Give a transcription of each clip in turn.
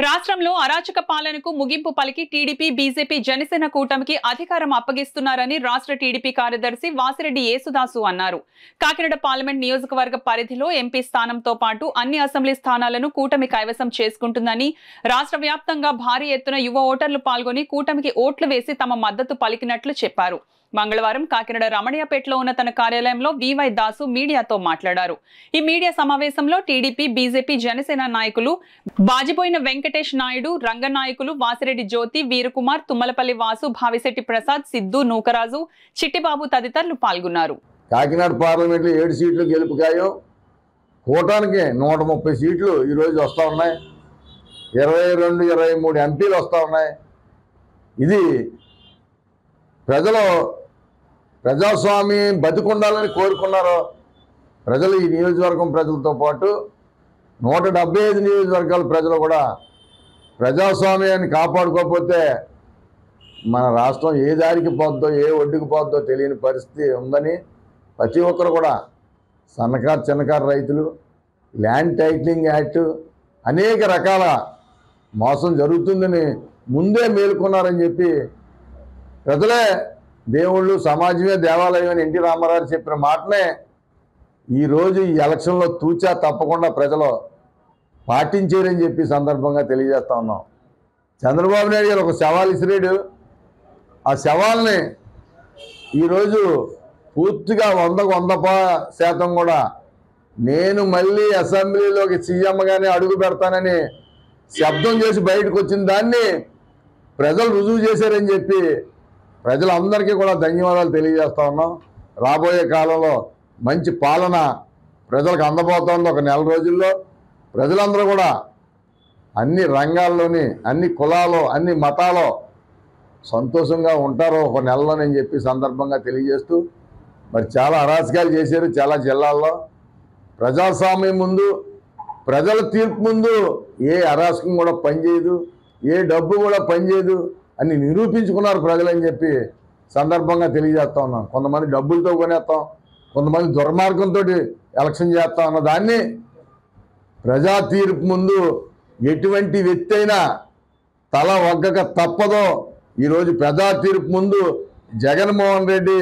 రాష్ట్రంలో అరాచక పాలనకు ముగింపు పలికి టీడీపీ బీజేపీ జనసేన కూటమికి అధికారం అప్పగిస్తున్నారని రాష్ట్ర టీడీపీ కార్యదర్శి వాసిరెడ్డి యేసుదాసు అన్నారు. కాకినాడ పార్లమెంట్ నియోజకవర్గ పరిధిలో ఎంపీ స్థానంతో పాటు అన్ని అసెంబ్లీ స్థానాలను కూటమి కైవసం చేసుకుంటుందని, రాష్ట్ర వ్యాప్తంగా భారీ ఎత్తున యువ ఓటర్లు పాల్గొని కూటమికి ఓట్లు వేసి తమ మద్దతు పలికినట్లు చెప్పారు. మంగళవారం కాకినాడ రమణయ్యపేటలో ఉన్న తన కార్యాలయంలో వివై దాసు మీడియాతో మాట్లాడారు. ఈ మీడియా సమావేశంలో టీడీపీ బీజేపీ జనసేన నాయకులు బాజిబోయిన వెంకటేష్ నాయుడు, రంగనాయకులు వాసిరెడ్డి జ్యోతి, వీరకుమార్, తుమ్మలపల్లి వాసు, భావిశెట్టి ప్రసాద్, సిద్ధు, నూకరాజు, చిట్టిబాబు తదితరులు పాల్గొన్నారు. కాకినాడ పార్లమెంట్ లో 7 సీట్లు గెలుపుకాయం. కూటానికి 130 సీట్లు ఈ రోజు వస్తా ఉన్నాయి. 22, 23 ఎంపీలు వస్తా ఉన్నాయి. ఇది ప్రజాస్వామ్యం బతికుండాలని కోరుకున్నారు ప్రజలు. ఈ నియోజకవర్గం ప్రజలతో పాటు 175 నియోజకవర్గాల ప్రజలు కూడా ప్రజాస్వామ్యాన్ని కాపాడుకోకపోతే మన రాష్ట్రం ఏ దారికి పోద్దో, ఏ ఒడ్డుకు పోద్దో తెలియని పరిస్థితి ఉందని ప్రతి ఒక్కరు కూడా సన్నకారు చిన్నకారు రైతులు, ల్యాండ్ టైటిలింగ్ యాక్ట్, అనేక రకాల మోసం జరుగుతుందని ముందే మేలుకున్నారని చెప్పి ప్రజలే దేవుళ్ళు, సమాజమే దేవాలయం అని ఎన్టీ రామారావు చెప్పిన మాటనే ఈరోజు ఈ ఎలక్షన్లో తూచా తప్పకుండా ప్రజలు పాటించారని చెప్పి సందర్భంగా తెలియజేస్తా ఉన్నాం. చంద్రబాబు నాయుడు గారు ఒక సవాల్ ఇసిరాడు. ఆ సవాల్ని ఈరోజు పూర్తిగా 100% కూడా నేను మళ్ళీ అసెంబ్లీలోకి సీఎంగానే అడుగు పెడతానని శబ్దం చేసి బయటకు వచ్చిన దాన్ని ప్రజలు రుజువు చేశారని చెప్పి ప్రజలందరికీ కూడా ధన్యవాదాలు తెలియజేస్తా ఉన్నాం. రాబోయే కాలంలో మంచి పాలన ప్రజలకు అందబోతోంది. ఒక నెల రోజుల్లో ప్రజలందరూ కూడా అన్ని రంగాల్లోని, అన్ని కులాలు, అన్ని మతాలు సంతోషంగా ఉంటారు ఒక నెలలోనని చెప్పి సందర్భంగా తెలియజేస్తూ, మరి చాలా అరాచకాలు చేశారు చాలా జిల్లాల్లో. ప్రజాస్వామ్యం ముందు, ప్రజల తీర్పు ముందు ఏ అరాచకం కూడా పనిచేయదు, ఏ డబ్బు కూడా పనిచేయదు అని నిరూపించుకున్నారు ప్రజలని చెప్పి సందర్భంగా తెలియజేస్తా ఉన్నాం. కొంతమంది డబ్బులతో కొనేస్తాం, కొంతమంది దుర్మార్గంతో ఎలక్షన్ చేస్తాం అన్న దాన్ని ప్రజా తీర్పు ముందు ఎటువంటి వ్యక్తి అయినా తల వగ్గక తప్పదో. ఈరోజు ప్రజా తీర్పు ముందు జగన్మోహన్ రెడ్డి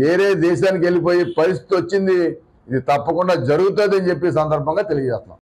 వేరే దేశానికి వెళ్ళిపోయే పరిస్థితి వచ్చింది. ఇది తప్పకుండా జరుగుతుంది అని చెప్పి సందర్భంగా తెలియజేస్తున్నాం.